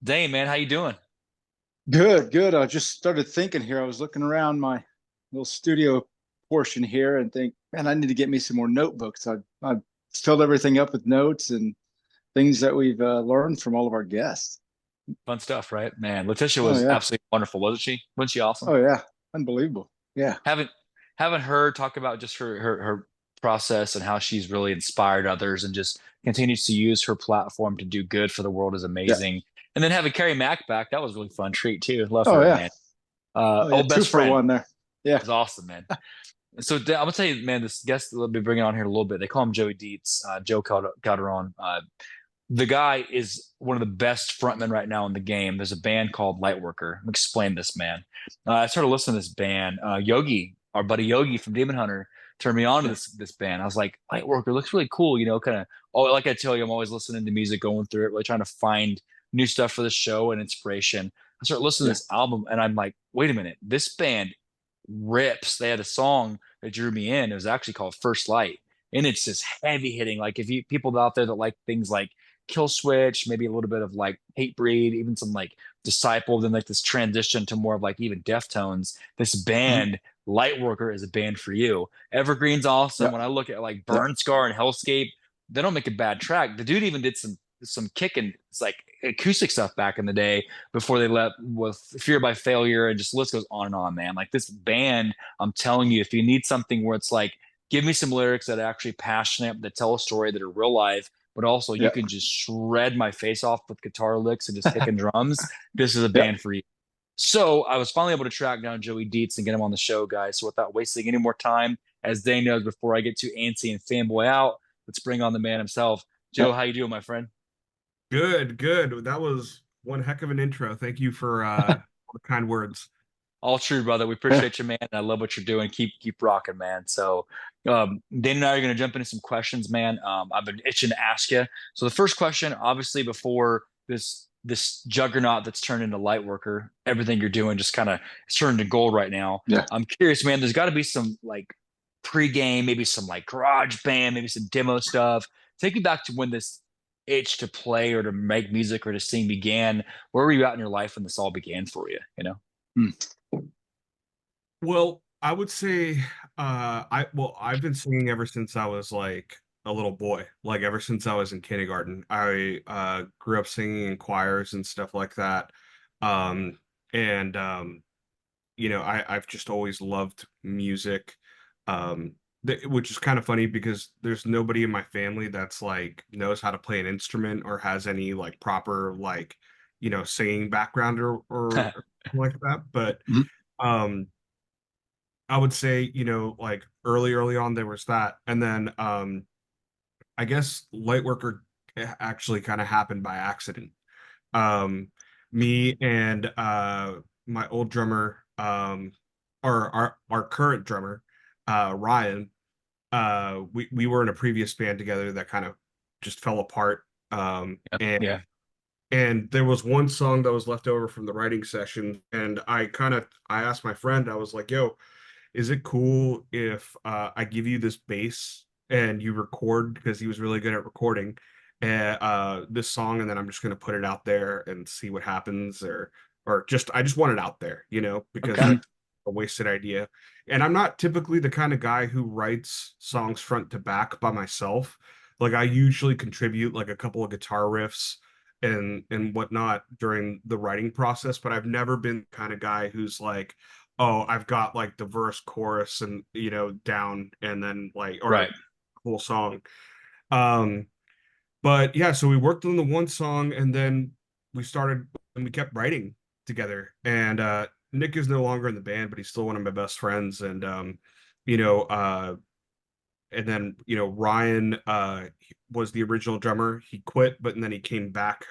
Dane, man, how you doing? Good, good. I just started thinking here. I was looking around my little studio portion here and think, man, I need to get me some more notebooks. I've filled everything up with notes and things that we've learned from all of our guests. Fun stuff, right? Man, Letitia Oh was yeah, absolutely wonderful, wasn't she? Wasn't she awesome? oh yeah, unbelievable. Yeah, Haven't haven't heard talk about just her process and how she's really inspired others and just continues to use her platform to do good for the world is yeah. amazing. And then having Carrie Mack back, that was a really fun treat too. Love Oh her, yeah, man. oh yeah. Old Two best for friend. one there. Yeah, It was awesome, man. So I'm gonna tell you, man, this guest that we'll be bringing on here in a little bit. They call him Joey Dietz, Joe Calderon. The guy is one of the best frontmen right now in the game. There's a band called Lightworker. Let me explain this, man. I started listening to this band. Yogi, our buddy Yogi from Demon Hunter, turned me on to yeah, this band. I was like, Lightworker looks really cool, kind of. Oh, like I tell you, I'm always listening to music, going through it, really trying to find new stuff for the show and inspiration. I started listening to yeah, this album, and I'm like, wait a minute, this band rips. They had a song that drew me in. It was actually called First Light, and it's just heavy hitting. Like if you people out there that like things like Kill Switch, maybe a little bit of like Hatebreed, even some like Disciple, then like this transition to more of like even Deftones. This mhm, band, Lightworker, is a band for you. Evergreen's awesome. yeah, When I look at like yeah, Burn Scar and Hellscape, they don't make a bad track. The dude even did some kicking, it's like acoustic stuff back in the day before they let with Fear by Failure, and just the list goes on and on, man. Like this band, I'm telling you, if you need something where it's like, give me some lyrics that are actually passionate, that tell a story, that are real life, but also you yeah, can just shred my face off with guitar licks and just kicking drums. This is a yeah. band for you. So I was finally able to track down Joey Dietz and get him on the show, guys. So without wasting any more time, as Dane knows, before I get too antsy and fanboy out, let's bring on the man himself. Yeah. Joe, how you doing, my friend? Good, good. That was one heck of an intro. Thank you for all the kind words. All true, brother. We Yeah. appreciate you, man. I love what you're doing. Keep rocking, man. So, Dane and I are going to jump into some questions, man. I've been itching to ask you. So the first question, obviously, before this juggernaut that's turned into Lightworker, everything you're doing just kind of it's turned to gold right now. Yeah. I'm curious, man. There's got to be some like pre-game, maybe some like garage band, maybe some demo stuff. Take me back to when this itch to play or to make music or to sing began. Where were you at in your life when this all began for you? You know? Mm. Well, I would say I've been singing ever since I was like a little boy, like ever since I was in kindergarten. I grew up singing in choirs and stuff like that. Um and I've just always loved music. Which is kind of funny because there's nobody in my family that's like knows how to play an instrument or has any like proper like singing background or like that. But Mhm. um I would say, like early on there was that. And then I guess Lightworker actually kind of happened by accident. Um Me and my old drummer, or our current drummer, Ryan, we were in a previous band together that kind of just fell apart. Yeah. And Yeah. there was one song that was left over from the writing session, and I asked my friend, I was like, "Yo, is it cool if I give you this bass and you record?" Because he was really good at recording this song, and then I'm just gonna put it out there and see what happens, or just I just want it out there, because Okay. that's a wasted idea. And I'm not typically the kind of guy who writes songs front to back by myself. Like I usually contribute like a couple of guitar riffs and whatnot during the writing process, but I've never been the kind of guy who's like, oh, I've got like the verse, chorus, and down, and then like or Right. whole song. Um, but yeah, so we worked on the one song, and then we started and we kept writing together. And Nick is no longer in the band, but he's still one of my best friends. And you know, uh, and then Ryan was the original drummer. He quit, but then he came back.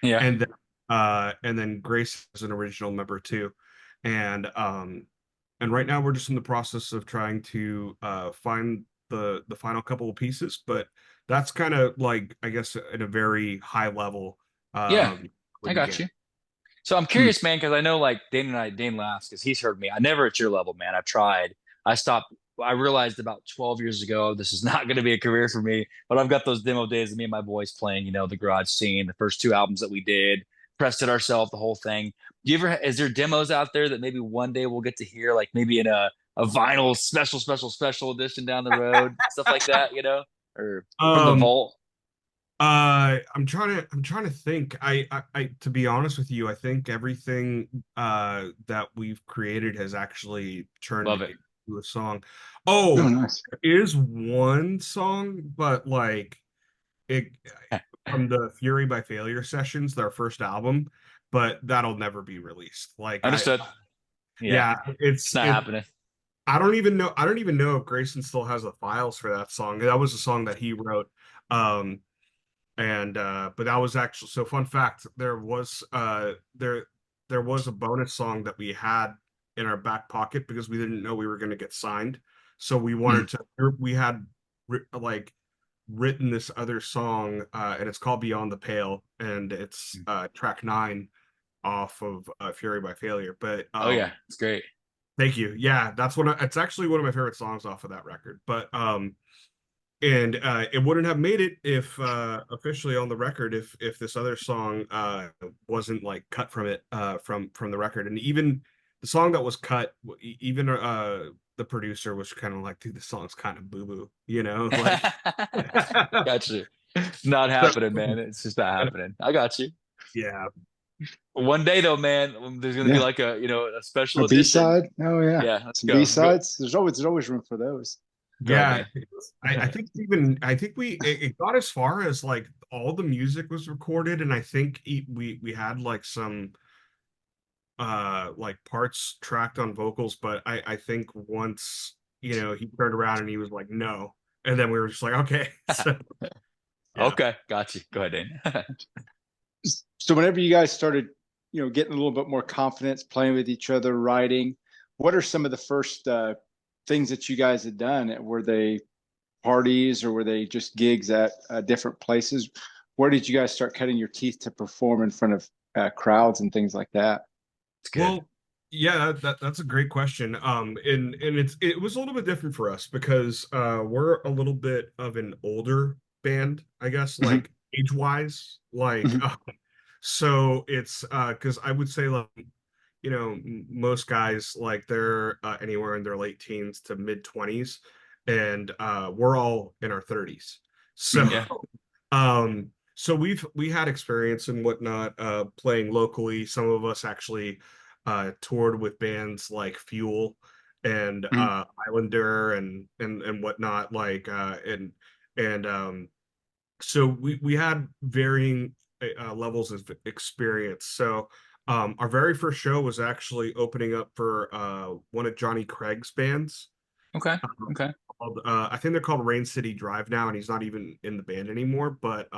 Yeah. And then Grace is an original member too. And right now we're just in the process of trying to find the final couple of pieces, but that's kind of like, I guess, at a very high level, Yeah. we I got began. you. So I'm Mm. curious, man, because I know like Dane laughs because he's heard me. I never at your level, man. I've tried. I stopped I realized about 12 years ago this is not going to be a career for me. But I've got those demo days of me and my boys playing, the garage scene, the first two albums that we did, pressed it ourselves, the whole thing. Do you ever is there demos out there that maybe one day we'll get to hear, like maybe in a vinyl special edition down the road, stuff like that, or from the Um, vault? I'm trying to think. To be honest with you, I think everything that we've created has actually turned Love it. into a song. Oh, Oh, nice. there is one song, but like it from the Fury by Failure sessions, their first album, but that'll never be released. Like Understood. Yeah, yeah, it's not happening. I don't even know if Grayson still has the files for that song. That was a song that he wrote. Um, and but that was actually, so fun fact, there was a bonus song that we had in our back pocket because we didn't know we were going to get signed. So Mm. we had like written this other song, and it's called Beyond the Pale, and it's track 9 off of Fury by Failure. But Oh yeah, it's great. thank you. Yeah, it's actually one of my favorite songs off of that record. But and it wouldn't have made it if officially on the record if this other song wasn't like cut from it, from the record. And even the song that was cut, even the producer was kind of like, dude, this song's kind of boo-boo, like Got you. Not so, happening, man. It's just not happening. I got you. yeah. One day though, man, there's gonna be Yeah. like a A special B edition. side. Oh yeah. Yeah, let's Some B go. Go sides. There's always room for those. go ahead, Yeah, man. I think it got as far as like all the music was recorded, and I think we had like some like parts tracked on vocals, but I think once he turned around and he was like no, and then we were just like okay. So yeah. Okay, got you. Go ahead, Dane. So whenever you guys started, getting a little bit more confidence, playing with each other, writing, what are some of the first things that you guys had done? Were they parties or were they just gigs at different places? Where did you guys start cutting your teeth to perform in front of crowds and things like that? It's good. Well, yeah, that's a great question. And it was a little bit different for us because we're a little bit of an older band, I guess, Hmm. like age-wise. Like Hmm. so it's because I would say like, most guys like they're anywhere in their late teens to mid 20s, and we're all in our 30s. So Hmm. Yeah. so we had experience and whatnot playing locally. Some of us actually toured with bands like Fuel and Hmm. Islander and whatnot, like and so we had varying levels of experience. So our very first show was actually opening up for one of Johnny Craig's bands. Okay. Um, Okay. I think they're called Rain City Drive now, and he's not even in the band anymore. But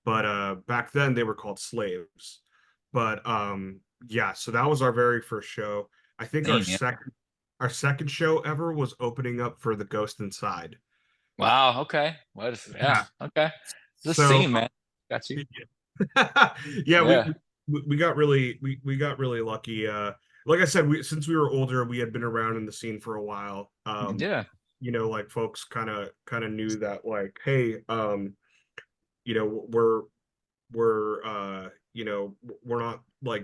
back then they were called Slaves. But yeah, so that was our very first show. I think Dane, yeah. our second show ever was opening up for The Ghost Inside. Wow. Okay. What is, yeah. Yeah. Okay. The So scene, man. Got you. yeah, Yeah. we got we got really lucky. Like I said, since we were older, we had been around in the scene for a while. Yeah. Like folks kind of knew that like, hey, we're not like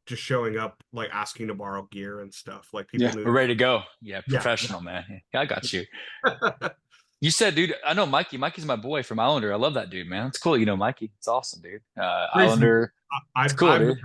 just showing up like asking to borrow gear and stuff. Like people Yeah. knew. We're ready to go. Yeah. Yeah. Professional, man. Yeah, I got you. You said, dude, I know Mikey. Mikey's my boy from Islander. I love that dude, man. It's cool. You know, Mikey. It's awesome, dude. Grayson, Islander. It's I've cool, I've dude.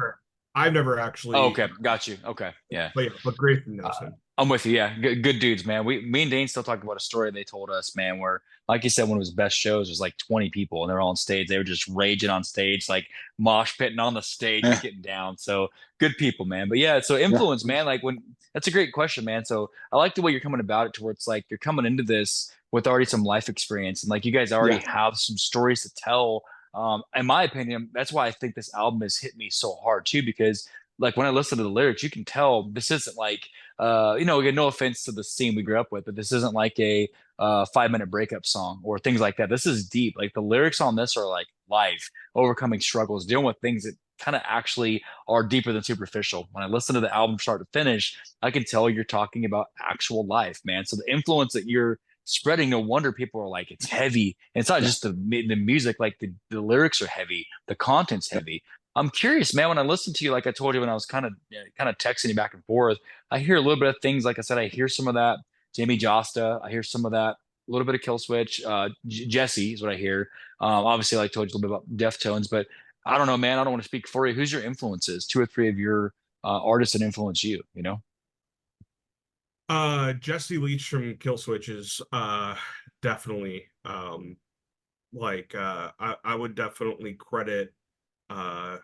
never Oh, actually, okay. Got you. Okay. Yeah. but yeah, but Grayson Uh, knows him. I'm with you. Yeah, good dudes, man. Me and Dane still talk about a story they told us, man, where, like you said, one of his best shows was like 20 people and they're all on stage. They were just raging on stage, like mosh pitting on the stage, just Yeah. getting down. So good people, man. But yeah, so Yeah. influence, man. Like when that's a great question, man. So I like the way you're coming about it, to where it's like you're coming into this with already some life experience, and like you guys already Yeah. have some stories to tell. In my opinion, that's why I think this album has hit me so hard too, because like when I listen to the lyrics, you can tell this isn't like again, no offense to the scene we grew up with, but this isn't like a 5 minute breakup song or things like that. This is deep. Like the lyrics on this are like life, overcoming struggles, dealing with things that kind of actually are deeper than superficial. When I listen to the album start to finish, I can tell you're talking about actual life, man. So the influence that you're spreading, no wonder people are like, it's heavy. And it's not Yeah. just the music, like the lyrics are heavy, the content's Yeah. heavy. I'm curious, man, when I listen to you, like I told you when I was kind of texting you back and forth, I hear a little bit of things. Like I said, I hear some of that Jamie Josta, I hear some of that, a little bit of Kill Switch. Jesse is what I hear. Obviously, like I told you a little bit about Deftones, but I don't know, man. I don't want to speak for you. Who's your influences? Two or three of your artists that influence you, you know? Jesse Leach from Kill Switch is definitely I would definitely credit uh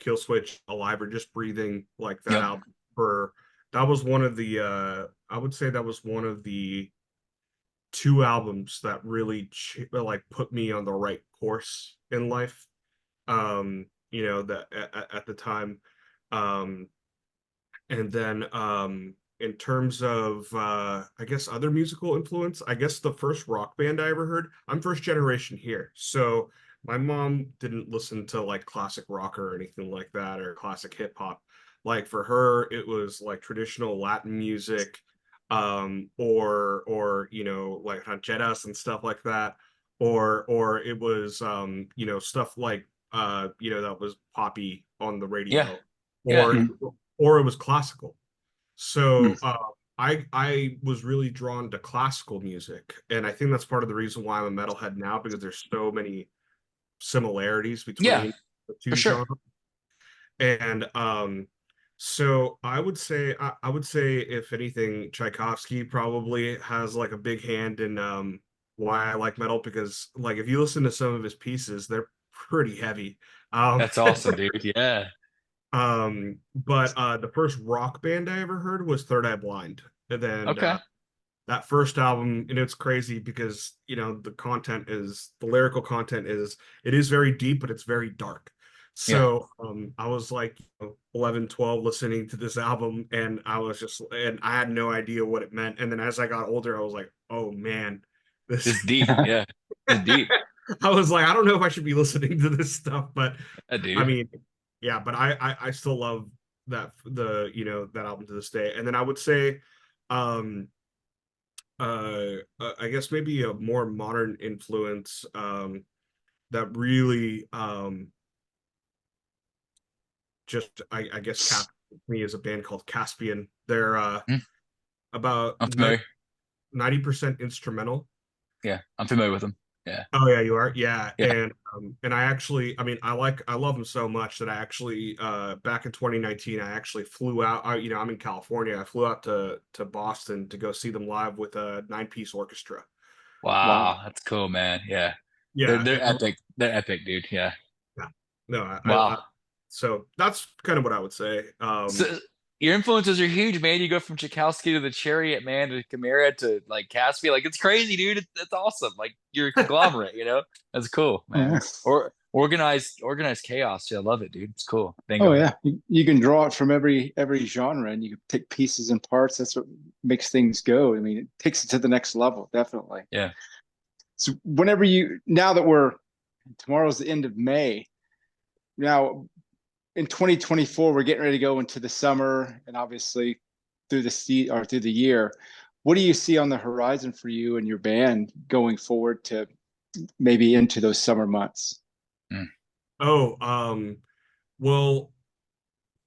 Kill Switch Alive or Just Breathing, like that Yep. album for that was one of the I would say that was one of the two albums that really like put me on the right course in life. That at the time. Um and then in terms of I guess other musical influence, I guess the first rock band I ever heard, I'm first generation here. So my mom didn't listen to like classic rock or anything like that or classic hip hop. Like for her, it was like traditional Latin music, or like rancheras and stuff like that. Or it was stuff like that was poppy on the Yeah. radio, Yeah. or Mm. or it was classical. Mm. So I was really drawn to classical music, and I think that's part of the reason why I'm a metalhead now, because there's so many similarities Yeah, between the for two sure. genres. And so I would say if anything, Tchaikovsky probably has like a big hand in why I like metal, because like if you listen to some of his pieces, they're pretty heavy. Um That's awesome, dude. Yeah. but the first rock band I ever heard was Third Eye Blind. And then Okay. that first album, and it's crazy because the lyrical content is, it is very deep, but it's very dark. Yeah. So I was like 11, 12 listening to this album, and and I had no idea what it meant. And then as I got older, I was like, oh man, this It's deep. Yeah. It's deep. I was like, I don't know if I should be listening to this stuff, but Yeah, I dude. mean, yeah, but I still love that album to this day. And then I would say, um, I guess maybe a more modern influence that really just I guess cap me as a band called Caspian. They're Hmm. about I'm familiar. 90% instrumental. Yeah. I'm familiar with them. Yeah. Oh yeah, you are. Yeah, Yeah. and I mean, I love them so much that I actually back in 2019 I actually flew out. I'm in California. I flew out to Boston to go see them live with a nine-piece orchestra. Wow. Wow. That's cool, man. Yeah. They're Yeah, they're epic. They're epic, dude. Yeah. yeah. No, Wow. so that's kind of what I would say. So your influences are huge, man. You go from Tchaikovsky to the Chariot, man, to Chimera to like Caspian. Like it's crazy, dude. It's awesome. Like you're a conglomerate, you know? That's cool, Oh man. yeah. Or organized chaos. Yeah, I love it, dude. It's cool. Oh Bingo. yeah. You can draw it from every genre, and you can take pieces and parts. That's what makes things go. I mean, it takes it to the next level, definitely. Yeah. So now that tomorrow's the end of May. Now in 2024, we're getting ready to go into the summer, and obviously through the year. What do you see on the horizon for you and your band going forward to maybe into those summer months? Mm. oh, well,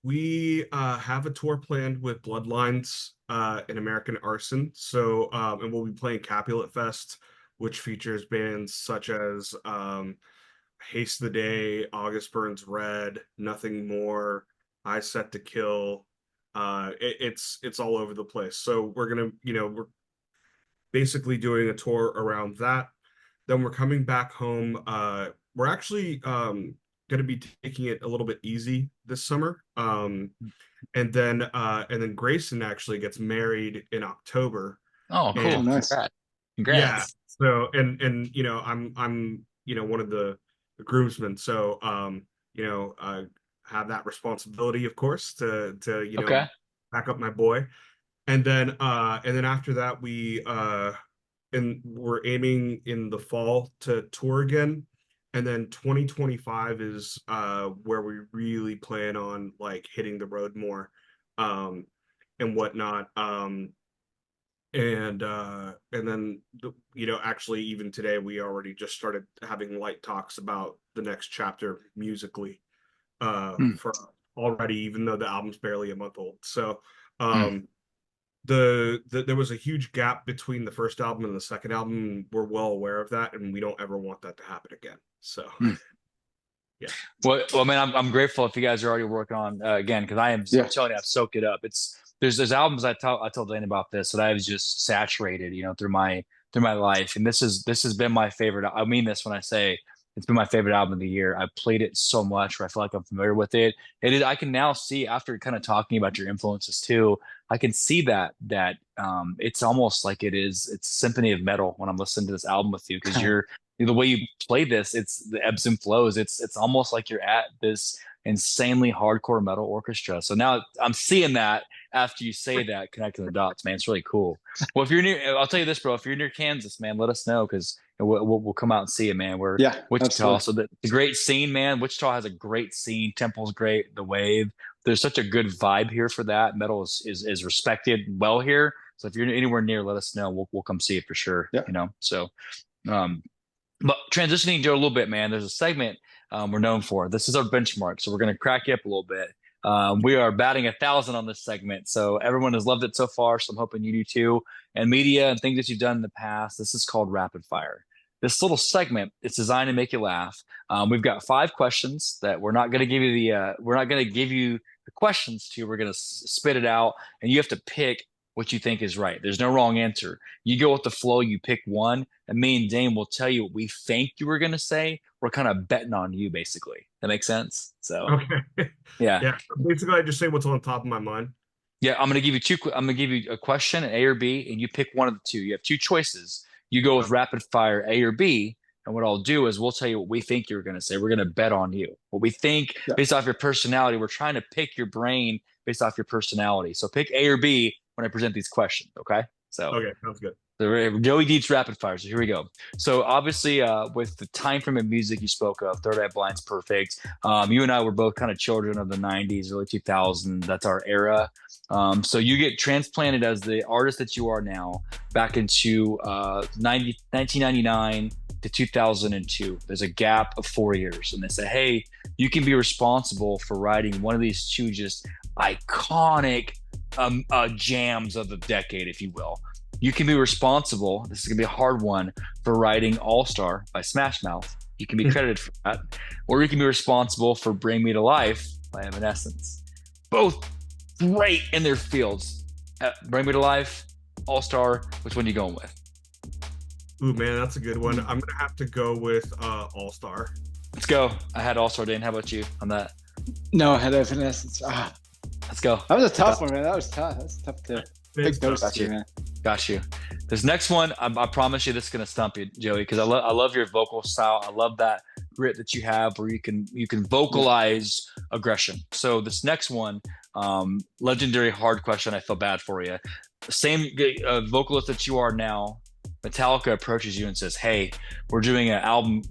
we have a tour planned with Bloodlines and American Arson. So and we'll be playing Capulet Fest, which features bands such as Haste the Day, August Burns Red, Nothing More, I Set to Kill. It's all over the place. So we're basically doing a tour around that. Then we're coming back home. We're actually going to be taking it a little bit easy this summer. And then Grayson actually gets married in October. Oh, Oh, And cool. nice. Congrats. yeah, Congrats. so and I'm one of the groomsmen, so have that responsibility, of course, to Okay. back up my boy. And then after that we're aiming in the fall to tour again. And then 2025 is where we really plan on like hitting the road more, um, and whatnot. And then actually even today we already just started having light talks about the next chapter musically, for already, even though the album's barely a month old. So there was a huge gap between the first album and the second album. We're well aware of that, and we don't ever want that to happen again. So yeah. Well, man, I'm grateful if you guys are already working on again, because I'm telling you, I've soaked it up. There's albums I tell Dane about this that I was just saturated, through my life, and this has been my favorite. I mean this when I say it's been my favorite album of the year. I've played it so much where I feel like I'm familiar with it. It is. I can now see, after kind of talking about your influences too, I can see that it's almost like it's a symphony of metal when I'm listening to this album with you, because the way you play this, it's the ebbs and flows. It's almost like you're at this insanely hardcore metal orchestra. So now I'm seeing that after you say that, connecting the dots, man. It's really cool. Well, if you're near, I'll tell you this, bro. If you're near Kansas, man, let us know, because we'll come out and see it, man. We're Wichita, absolutely. So the great scene, man. Wichita has a great scene. Temple's great. The Wave. There's such a good vibe here for that. Metal is respected well here. So if you're anywhere near, let us know. We'll come see it for sure. Yeah. So. But transitioning to a little bit, man, there's a segment we're known for. This is our benchmark, so we're going to crack you up a little bit. We are batting 1,000 on this segment, so everyone has loved it so far, so I'm hoping you do too. And media and things that you've done in the past, this is called Rapid Fire. This little segment, it's designed to make you laugh. We've got 5 questions that we're not going to give you the questions to. We're going to spit it out, and you have to pick what you think is right. There's no wrong answer. You go with the flow, you pick one, and me and Dane will tell you what we think you were going to say. We're kind of betting on you, basically. That makes sense? So, okay. Yeah. Basically, I just say what's on top of my mind. Yeah, I'm going to give you a question, an A or B, and you pick one of the two. You have 2 choices. You go with rapid fire A or B, and what I'll do is we'll tell you what we think you're going to say. We're going to bet on you. What we think based off your personality. We're trying to pick your brain based off your personality. So pick A or B when I present these questions, okay? So okay, sounds good. So Joey Deets rapid fire. So here we go. So obviously, with the time frame of music you spoke of, Third Eye Blind's perfect. You and I were both kind of children of the '90s, early 2000s. That's our era. So you get transplanted as the artist that you are now back into 1999 to 2002. There's a gap of 4 years, and they say, hey, you can be responsible for writing one of these 2 just iconic jams of the decade, if you will. You can be responsible, this is going to be a hard one, for writing All-Star by Smash Mouth. You can be credited for that. Or you can be responsible for Bring Me to Life by Evanescence. Both great in their fields. Bring Me to Life, All-Star, which one are you going with? Ooh, man, that's a good one. I'm going to have to go with All-Star. Let's go. I had All-Star, Dane. How about you on that? No, I had Evanescence. Let's go. That was a tough one, man. That was tough. That's tough to pick those two, man. Got you. This next one, I promise you, this is gonna stump you, Joey, because I love your vocal style. I love that grit that you have, where you can vocalize aggression. So this next one, legendary hard question. I feel bad for you. Same vocalist that you are now. Metallica approaches you and says, hey, we're doing an album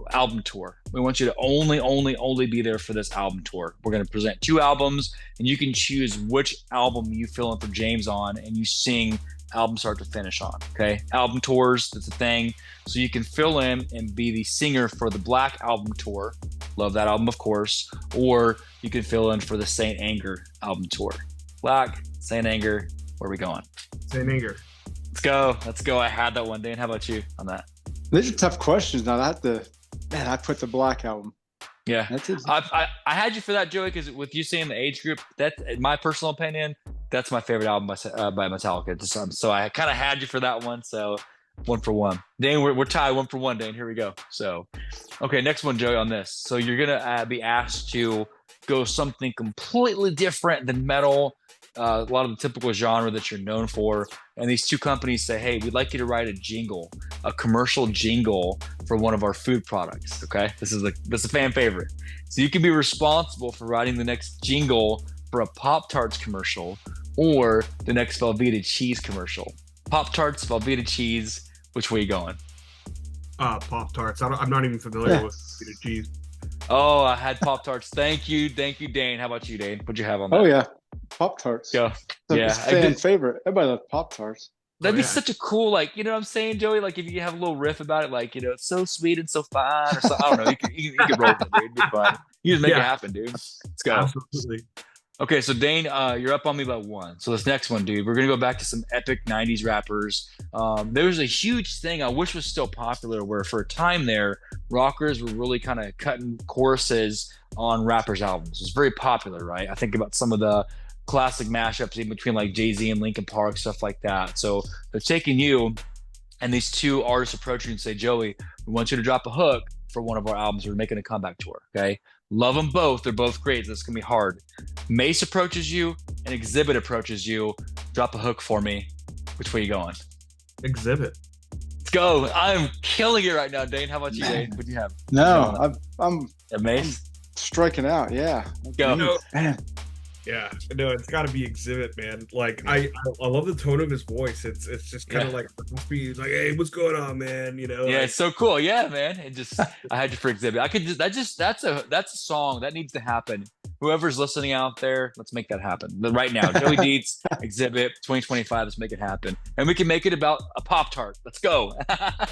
tour. We want you to only be there for this album tour. We're going to present 2 albums, and you can choose which album you fill in for James on, and you sing album start to finish on. Okay, album tours, that's a thing. So you can fill in and be the singer for the Black album tour. Love that album, of course. Or you can fill in for the Saint Anger album tour. Black, Saint Anger, where are we going? Saint Anger. Let's go. I had that one. Dane, how about you on that? These are tough questions. Now I put the Black album. Yeah, that's it. I had you for that, Joey, because with you saying the age group, that's, in my personal opinion, that's my favorite album by Metallica. So I kind of had you for that one. So 1 for 1. Dane, we're tied 1 for 1. Dane, here we go. So, okay, next one, Joey, on this. So you're gonna be asked to go something completely different than metal. A lot of the typical genre that you're known for, and these 2 companies say, hey, we'd like you to write a commercial jingle for one of our food products. Okay, this is a fan favorite. So you can be responsible for writing the next jingle for a Pop-Tarts commercial or the next Velveeta cheese commercial. Pop-Tarts, Velveeta cheese, which way are you going? Pop-Tarts. I'm not even familiar Yeah. with pita cheese. Oh, I had Pop Tarts. Thank you, Dane. How about you, Dane? What'd you have on Oh that? yeah, Pop Tarts. Go. It's Yeah, a fan favorite. Everybody loves Pop Tarts. Oh that'd be yeah, such a cool, like, you know what I'm saying, Joey? Like, if you have a little riff about it, like, it's so sweet and so fine, or so, I don't know. You could roll with it, dude. It'd be fun. You just make it yeah, happen, dude. Let's go. absolutely. Okay, so Dane, you're up on me by one. So this next one, dude, we're gonna go back to some epic '90s rappers. There was a huge thing I wish was still popular, where for a time there, rockers were really kind of cutting choruses on rappers' albums. It was very popular, right? I think about some of the classic mashups in between like Jay-Z and Linkin Park, stuff like that. So they're taking you and these two artists approach you and say, Joey, we want you to drop a hook for one of our albums. We're making a comeback tour. Okay. Love them both. They're both great. This is going to be hard. Mace approaches you and Exhibit approaches you. Drop a hook for me. Which way are you going? Exhibit. Let's go. I'm killing it right now, Dane. How about you, Dane? What do you have? No, I'm Mace? striking out. Yeah. Go. No. Man. Yeah, no, it's got to be Exhibit, man. Like I love the tone of his voice. It's just kind of like he's like, hey, what's going on, man? Yeah, like, it's so cool. Yeah, man. It just I had you for Exhibit. I could that's a song that needs to happen. Whoever's listening out there, let's make that happen. Right now. Joey Dietz, Exhibit 2025, let's make it happen. And we can make it about a Pop-Tart. Let's go.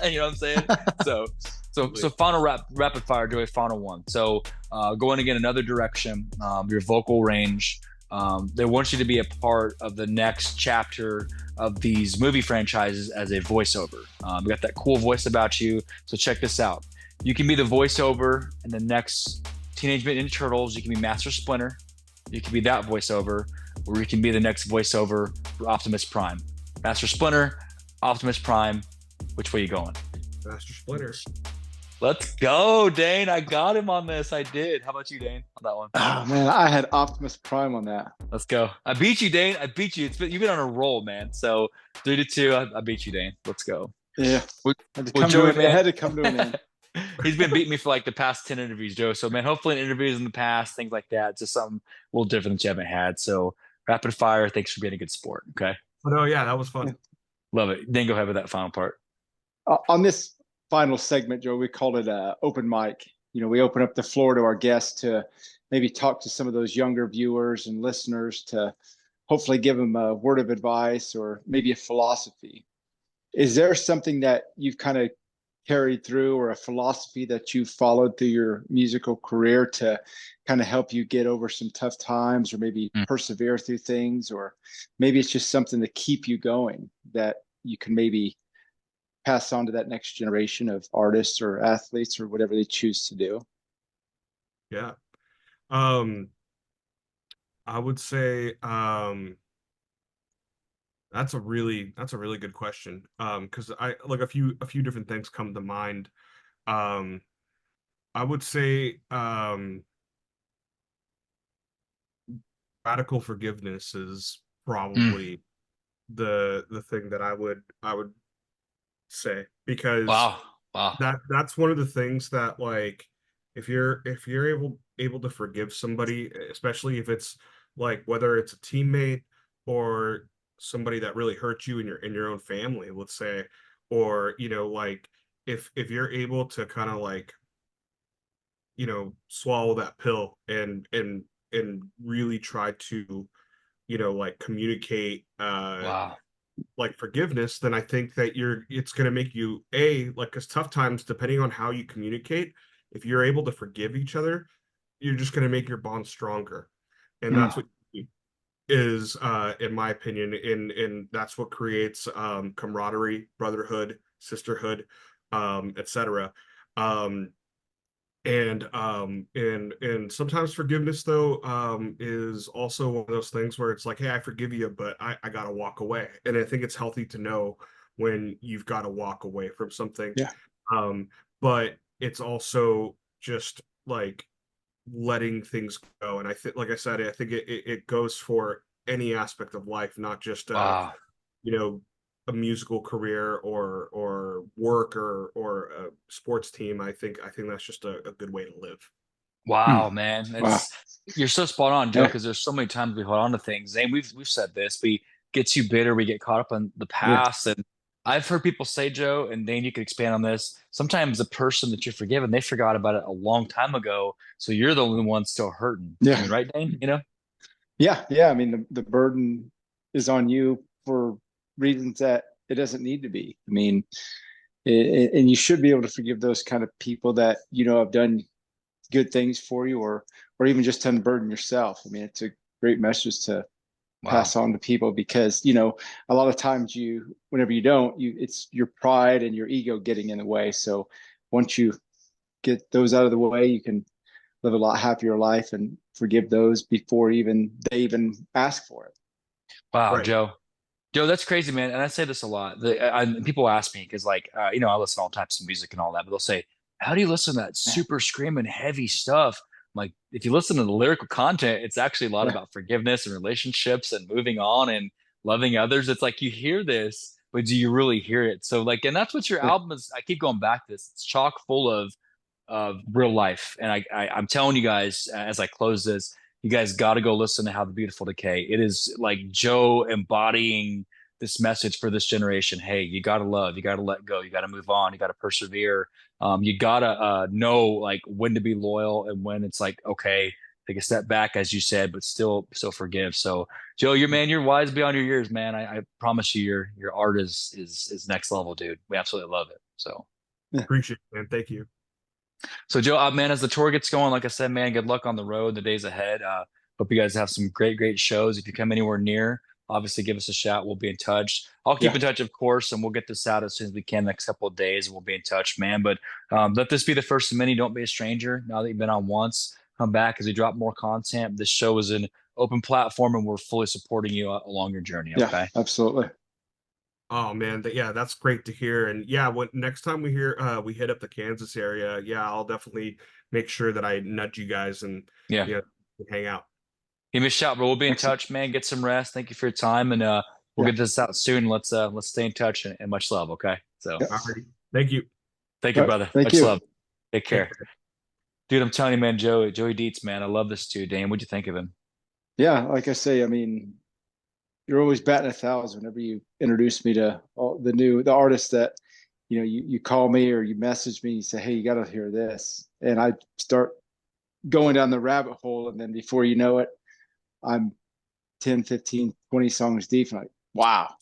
You know what I'm saying? So final rapid fire, Joey, final one. So going again another direction, your vocal range. They want you to be a part of the next chapter of these movie franchises as a voiceover. You got that cool voice about you. So check this out. You can be the voiceover in the next Teenage Mutant Ninja Turtles. You can be Master Splinter. You can be that voiceover, or you can be the next voiceover for Optimus Prime. Master Splinter, Optimus Prime. Which way you going? Master Splinter. Let's go, Dane. I got him on this. I did. How about you, Dane, on that one? Oh man, I had Optimus Prime on that. Let's go. I beat you, Dane. I beat you. You've been on a roll, man. So 3-2. I beat you, Dane. Let's go. Yeah. Well, I had to come to an end. He's been beating me for like the past 10 interviews, Joe. So, man, hopefully in interviews in the past, things like that, it's just something a little different that you haven't had. So, rapid fire, thanks for being a good sport. Okay. But oh, yeah, that was fun. Yeah. Love it. Then go ahead with that final part. On this final segment, Joe, we called it open mic. We open up the floor to our guests to maybe talk to some of those younger viewers and listeners to hopefully give them a word of advice or maybe a philosophy. Is there something that you've kind of carried through or a philosophy that you followed through your musical career to kind of help you get over some tough times or maybe persevere through things, or maybe it's just something to keep you going that you can maybe pass on to that next generation of artists or athletes or whatever they choose to do? Yeah. I would say that's a really good question. Because I like a few different things come to mind. I would say radical forgiveness is probably the thing that I would say, because Wow. that's one of the things that, like, if you're able to forgive somebody, especially if it's like whether it's a teammate or somebody that really hurt you in your own family, let's say, or like if you're able to kind of like swallow that pill and really try to like communicate Wow. like forgiveness, then I think that it's going to make you like, because tough times, depending on how you communicate, if you're able to forgive each other, you're just going to make your bond stronger. And that's what is in my opinion, and that's what creates camaraderie, brotherhood, sisterhood, etc. And sometimes forgiveness, though, is also one of those things where it's like, hey, I forgive you, but I gotta walk away. And I think it's healthy to know when you've got to walk away from something. Yeah. But it's also just like letting things go. And I think, like I said, I think it goes for any aspect of life, not just Wow. a musical career or work or a sports team. I think that's just a good way to live. Wow, man. Wow. You're so spot on, Joe, Yeah. because there's so many times we hold on to things. And we've said this, we get too bitter, we get caught up in the Yeah. past, and I've heard people say, Joe, and Dane, you could expand on this. Sometimes the person that you're forgiven, they forgot about it a long time ago. So you're the only one still hurting. I Yeah. mean, right, Dane? You know? Yeah. Yeah. I mean, the burden is on you for reasons that it doesn't need to be. I mean, and you should be able to forgive those kind of people that, have done good things for you, or even just unburden yourself. I mean, it's a great message to Wow. pass on to people, because a lot of times whenever you don't, it's your pride and your ego getting in the way. So once you get those out of the way, you can live a lot happier life and forgive those before they even ask for it. Wow, Right. Joe. Joe, that's crazy, man. And I say this a lot. People ask me because, like, I listen to all types of music and all that, but they'll say, "How do you listen to that super screaming heavy stuff?" I'm like, if you listen to the lyrical content, it's actually a lot Yeah. about forgiveness and relationships and moving on and loving others. It's like you hear this, but do you really hear it? So, like, and that's what your Yeah. album is. I keep going back to this. It's chock full of real life. And I'm telling you guys, as I close this, you guys got to go listen to How the Beautiful Decay. It is like Joe embodying this message for this generation. Hey, you got to love, you got to let go, you got to move on, you got to persevere. You got to know like when to be loyal and when it's like, okay, take a step back, as you said, but still forgive. So Joe, you're wise beyond your years, man. I promise you your art is next level, dude. We absolutely love it. So Yeah. Appreciate it, man. Thank you. So, Joe, man, as the tour gets going, like I said, man, good luck on the road, the days ahead. Hope you guys have some great shows. If you come anywhere near, obviously give us a shout. We'll be in touch. I'll keep Yeah. in touch, of course, and we'll get this out as soon as we can next couple of days. We'll be in touch, man. But let this be the first of many. Don't be a stranger. Now that you've been on once, come back as we drop more content. This show is an open platform, and we're fully supporting you along your journey. Yeah. Okay. Absolutely. Oh man, yeah, that's great to hear. And yeah, when next time we hit up the Kansas area, yeah, I'll definitely make sure that I nudge you guys and Yeah. yeah, hang out. Give me a shout, bro. We'll be in Excellent. touch, man. Get some rest. Thank you for your time, and we'll Yeah. get this out soon. Let's stay in touch and much love. Okay. So Yeah. Alrighty. Thank you. thank you, All right. brother. Thank Much you. love. Take Take care, care. dude. I'm telling you, man. Joey Dietz, man. I love this dude. Dan, what'd you think of him? Yeah. Like I say, I mean, you're always batting 1,000 whenever you introduce me to all the artists that you call me or you message me. You say, hey, you got to hear this, and I start going down the rabbit hole, and then before you know it, I'm 10, 15, 20 songs deep, and like, wow.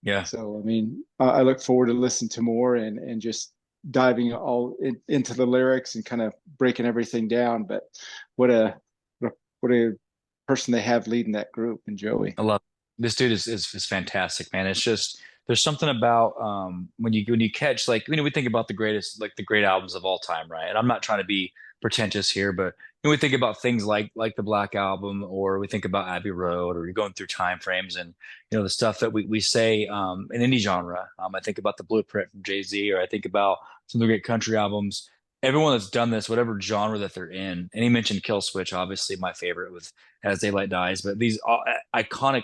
Yeah. So I mean, I look forward to listen to more, and just diving into the lyrics and kind of breaking everything down. But what a what a person they have leading that group, and Joey. I love this dude is fantastic, man. It's just there's something about when you catch like we think about the greatest like the great albums of all time, right? And I'm not trying to be pretentious here, but we think about things like the Black Album, or we think about Abbey Road, or you're going through time frames and the stuff that we say in any genre. I think about the Blueprint from Jay-Z, or I think about some of the great country albums. Everyone that's done this, whatever genre that they're in, and he mentioned Kill Switch, obviously my favorite with As Daylight Dies, but these iconic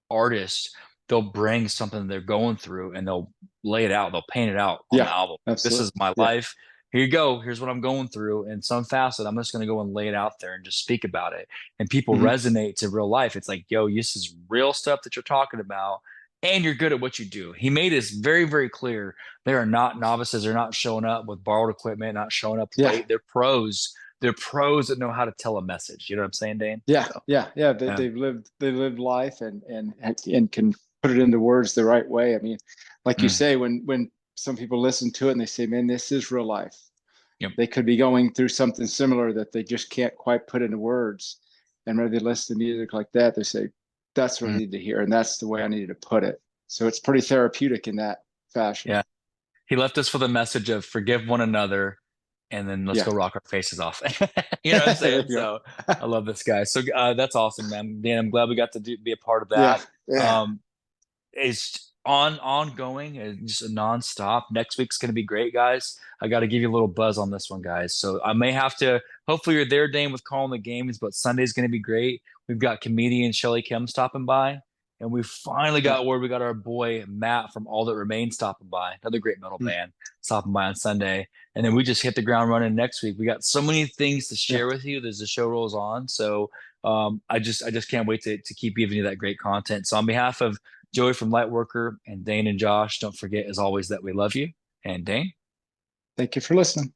artists, they'll bring something they're going through and they'll lay it out, they'll paint it out on the Yeah, album. This absolutely. is my Yeah. life. Here you go. Here's what I'm going through. In some facet, I'm just going to go and lay it out there and just speak about it. And people Mhm. resonate to real life. It's like, yo, this is real stuff that you're talking about. And you're good at what you do. He made this very clear. They are not novices. They're not showing up with borrowed equipment, not showing up Yeah. late. They're pros. They're pros that know how to tell a message. You know what I'm saying, Dane? Yeah. So, Yeah. yeah. They lived life, and can put it into words the right way. I mean, like you Mm, say, when some people listen to it and they say, man, this is real life. yep. They could be going through something similar that they just can't quite put into words. And when they listen to music like that, they say, that's what I Mm, need to hear. And that's the way I needed to put it. So it's pretty therapeutic in that fashion. yeah. He left us with a message of forgive one another and then let's Yeah. go rock our faces off. You know what I'm There saying? you So go. I love this guy. So that's awesome, man. Dan, I'm glad we got to be a part of Yeah. that. Yeah. Um, it's ongoing, just a nonstop. Next week's going to be great, guys. I got to give you a little buzz on this one, guys. So I may have to. Hopefully, you're there, Dane, with calling the games. But Sunday's going to be great. We've got comedian Shelly Kim stopping by, and we finally Yeah. got word. We got our boy Matt from All That Remains stopping by, another great metal Mm. band stopping by on Sunday. And then we just hit the ground running next week. We got so many things to Yeah. share with you as the show rolls on. So I just can't wait to keep giving you that great content. So on behalf of Joey from Lightworker, and Dane and Josh, don't forget, as always, that we love you. And Dane? Thank you for listening.